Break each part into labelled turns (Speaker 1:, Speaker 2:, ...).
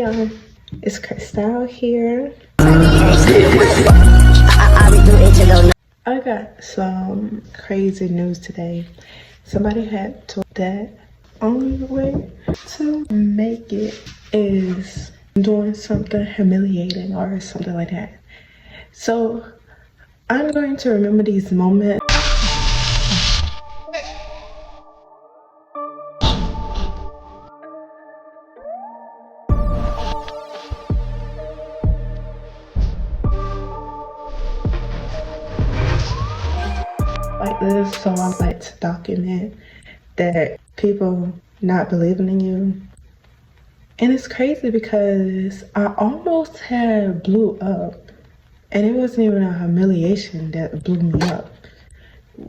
Speaker 1: It's Crystal here. I got some crazy news today. Somebody had told that only way to make it is doing something humiliating or something like that. So I'm going to remember these moments. Like this, so I like to document that people not believing in you. And it's crazy because I almost had blew up, and it wasn't even a humiliation that blew me up.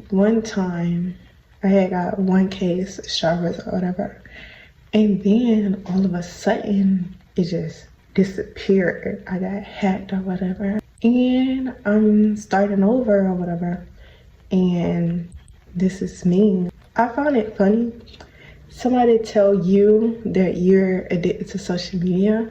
Speaker 1: One time I had got one case of strawberries or whatever, and then all of a sudden it just disappeared. I got hacked or whatever, and I'm starting over or whatever. And this is me. I found it funny. Somebody tell you that you're addicted to social media,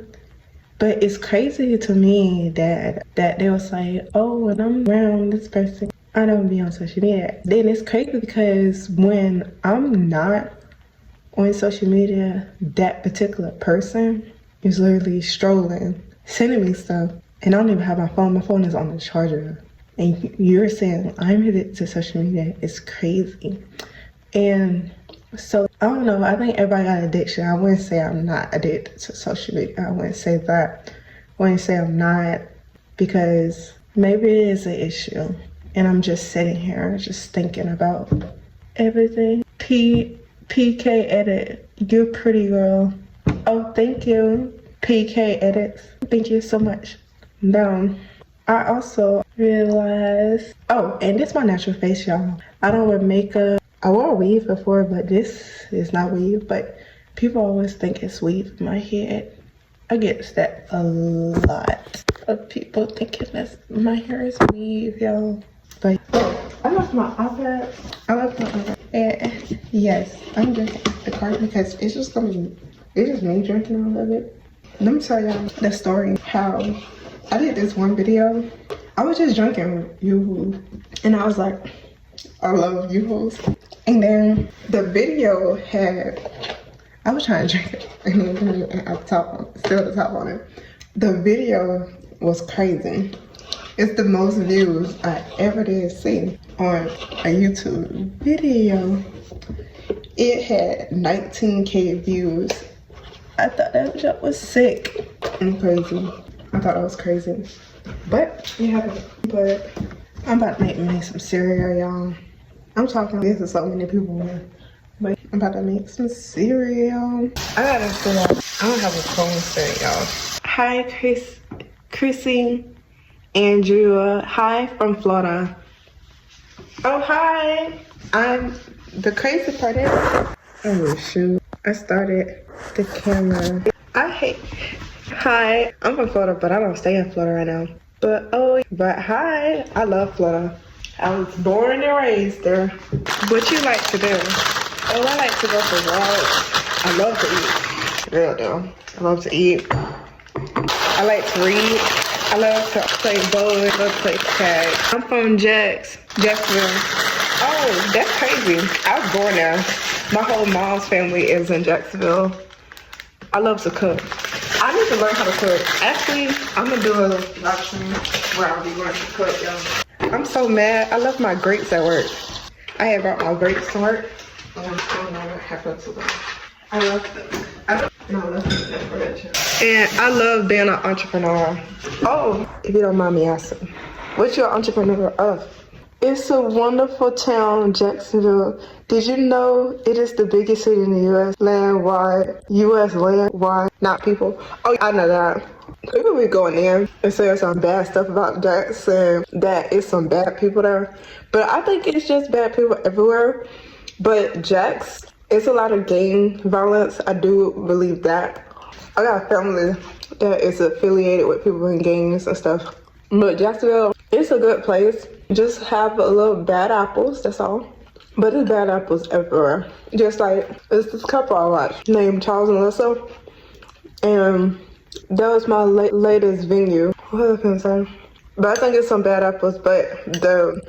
Speaker 1: but it's crazy to me that they was like, oh, when I'm around this person, I don't be on social media. Then it's crazy because when I'm not on social media, that particular person is literally strolling, sending me stuff, and I don't even have my phone. My phone is on the charger. And you're saying I'm addicted to social media. It's crazy. And so, I don't know. I think everybody got addiction. I wouldn't say I'm not addicted to social media. I wouldn't say that. I wouldn't say I'm not, because maybe it is an issue. And I'm just sitting here just thinking about everything. PK Edit. You're pretty, girl. Oh, thank you. PK Edits. Thank you so much. Now, I also realized, oh, and this is my natural face, y'all. I don't wear makeup. I wore weave before, but this is not weave, but people always think it's weave in my head. I get that a lot of people thinking that my hair is weave, y'all. But I left my iPad. And yes, I'm drinking the card because it's just me drinking all of it. Let me tell y'all the story how I did this one video. I was just drinking Yoo-Hoo, and I was like, I love Yoo-Hoos. And then the video had, I was trying to drink it, and then still the top on it. The video was crazy. It's the most views I ever did see on a YouTube video. It had 19K views. I thought that shit was sick and crazy. I thought it was crazy. But but I'm about to make me some cereal, y'all. I'm talking this to so many people, but I'm about to make some cereal. I gotta feel like I don't have a phone set, y'all. Hi, Chrissy, Andrea. Hi from Florida. Oh, hi. The crazy part is, oh shoot, I started the camera. Hi, I'm from Florida, but I don't stay in Florida right now. But hi, I love Florida. I was born and raised there. What you like to do? Oh, I like to go for walks. I love to eat. Real though. I love to eat. I like to read. I love to play bowling. I love to play tag. I'm from Jacksonville. Oh, that's crazy. I was born there. My whole mom's family is in Jacksonville. I love to cook. I need to learn how to cook. Actually, I'm gonna do a live stream where I'll be learning to cook, y'all. I'm so mad. I left my grapes at work. I had brought my grapes to work. I don't know what happened to them. I left them. And I love being an entrepreneur. Oh, if you don't mind me asking, what's your entrepreneur of? It's a wonderful town, Jacksonville. Did you know it is the biggest city in the U.S. land-wide? U.S. land-wide, not people. Oh, I know that. People be going in and saying some bad stuff about Jackson, that it's some bad people there. But I think it's just bad people everywhere. But Jax, it's a lot of gang violence. I do believe that. I got a family that is affiliated with people in gangs and stuff. But Jacksonville, it's a good place. Just have a little bad apples, that's all. But there's bad apples everywhere. Just like, there's this couple I watch named Charles and Alyssa. And That was my latest venue. What was I gonna say? But I think it's some bad apples. But the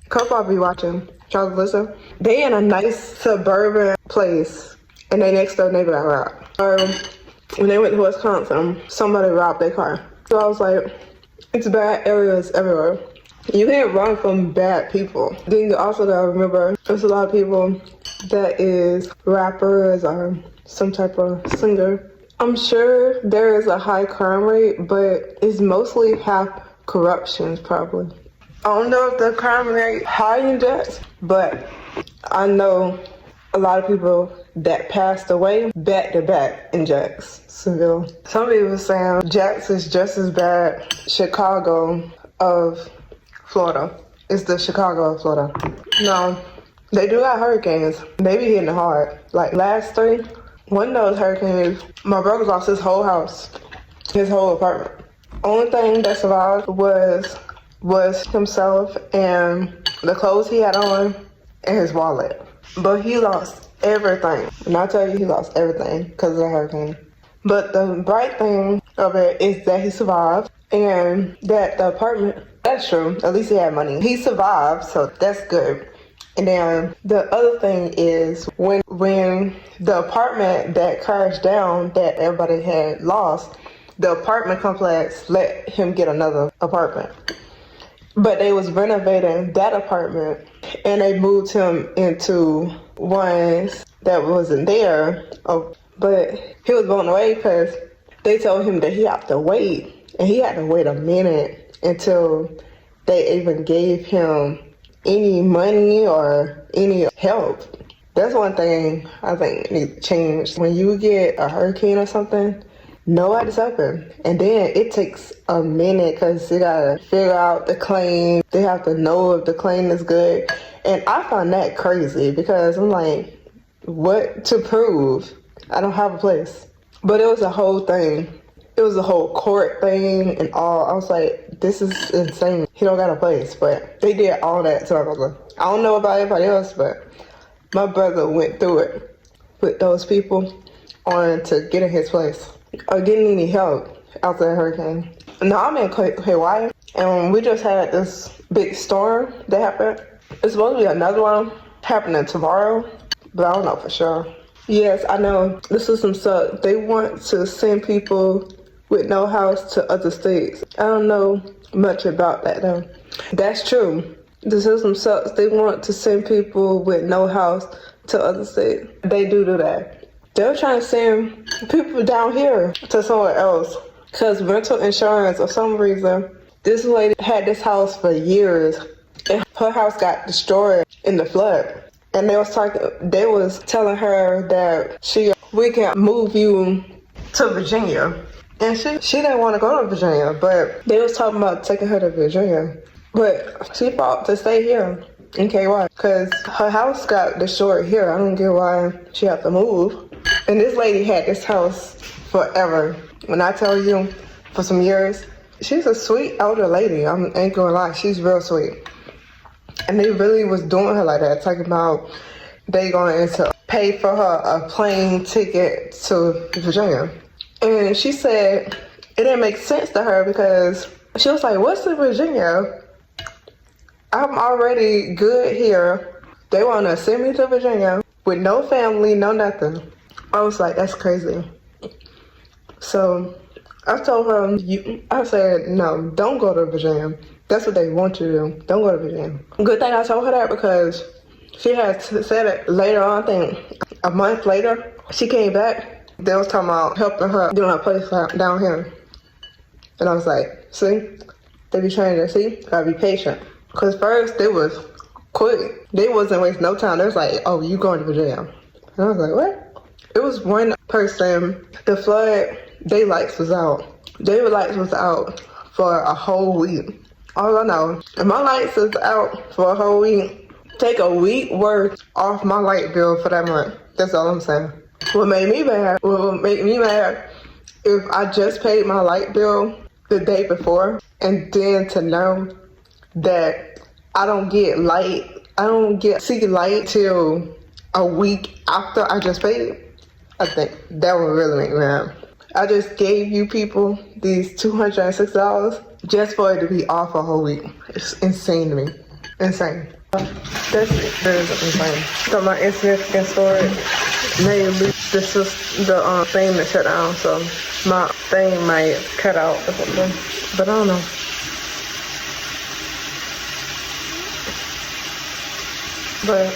Speaker 1: couple I'll be watching, Charles and Lisa, they in a nice suburban place, and they next door neighbor got robbed. Or when they went to Wisconsin, somebody robbed their car. So I was like, it's bad areas everywhere. You can't run from bad people. Then you also gotta remember, there's a lot of people that is rappers or some type of singer. I'm sure there is a high crime rate, but it's mostly half corruption, probably. I don't know if the crime rate high in Jax, but I know a lot of people that passed away back to back in Jacksonville. Some people saying Jax is just as bad Chicago of Florida. It's the Chicago of Florida. No, they do got hurricanes. They be hitting hard. Like last 3, one of those hurricanes, my brother lost his whole house, his whole apartment. Only thing that survived was himself and the clothes he had on and his wallet. But he lost everything. And I tell you, he lost everything because of the hurricane. But the bright thing of it is that he survived and that the apartment, that's true, at least he had money. He survived, so that's good. And then the other thing is when the apartment that crashed down that everybody had lost, the apartment complex let him get another apartment. But they was renovating that apartment and they moved him into ones that wasn't there. Oh, but he was blown away because they told him that he had to wait. And he had to wait a minute until they even gave him any money or any help. That's one thing I think needs to change. When you get a hurricane or something, nobody's helping. And then it takes a minute because they gotta figure out the claim. They have to know if the claim is good. And I find that crazy because I'm like, what to prove? I don't have a place. But it was a whole thing. It was a whole court thing and all. I was like, this is insane. He don't got a place. But they did all that. So I don't know about everybody else, but my brother went through it with those people on to getting his place or getting any help after the hurricane. Now I'm in Hawaii and we just had this big storm that happened. It's supposed to be another one happening tomorrow, but I don't know for sure. Yes, I know the system sucks. They want to send people with no house to other states. I don't know much about that though. That's true. The system sucks. They want to send people with no house to other states. They do that. They're trying to send people down here to somewhere else because rental insurance, for some reason, this lady had this house for years and her house got destroyed in the flood. And they was telling her that we can move you to Virginia. And she didn't want to go to Virginia, but they was talking about taking her to Virginia. But she fought to stay here in KY because her house got destroyed here. I don't get why she had to move. And this lady had this house forever. When I tell you, for some years, she's a sweet elder lady. I ain't gonna lie, she's real sweet. And they really was doing her like that, talking about they going to pay for her a plane ticket to Virginia. And she said it didn't make sense to her because she was like, what's in Virginia? I'm already good here. They want to send me to Virginia with no family, no nothing. I was like, that's crazy. So I told her, I said, no, don't go to Virginia. That's what they want you to do. Don't go to Virginia. Good thing I told her that because she had said it later on, I think a month later, she came back. They was talking about helping her doing her place down here. And I was like, see, they be trying to see, gotta be patient. Cause first they was quick. They wasn't wasting no time. They was like, oh, you going to Virginia. And I was like, what? It was one person, the flood, their lights was out. Their lights was out for a whole week. All I know, if my lights is out for a whole week, take a week worth off my light bill for that month. That's all I'm saying. What make me mad if I just paid my light bill the day before and then to know that I don't get see light till a week after I just paid. I think that would really make me mad. I just gave you people these $206 just for it to be off a whole week. It's insane to me. Insane. That's insane. So my insignificant storage may leave. This is the thing that shut down, so my thing might cut out or something. But I don't know. But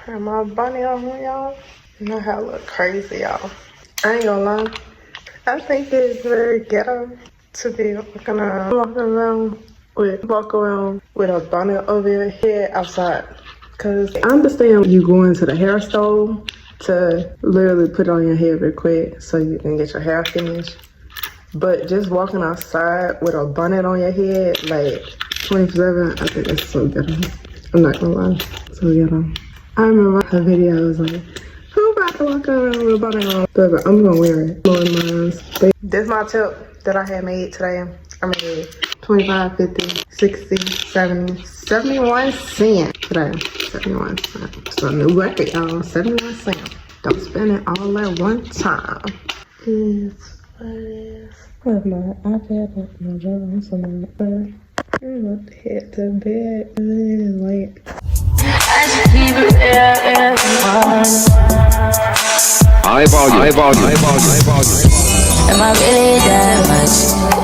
Speaker 1: I have my bunny on here, y'all. And I have look crazy, y'all. I ain't gonna lie. I think it's very ghetto to be walking around with a bonnet over your head outside. Cause I understand you going to the hair store to literally put it on your head real quick so you can get your hair finished. But just walking outside with a bonnet on your head, like 24/7, I think that's so ghetto. I'm not gonna lie, so ghetto. I remember her video, I was like, who about to walk around with a bonnet on? But I'm gonna wear it. But this is my tip that I had made today. I made 25, 50, 60, 70, 71 cents today. 71 cents. So new record, y'all. 71 cents. Don't spend it all at one time. I have my iPad up my drawing, so I'm about to head to bed. It is late.
Speaker 2: High volume.
Speaker 3: Am I really that much?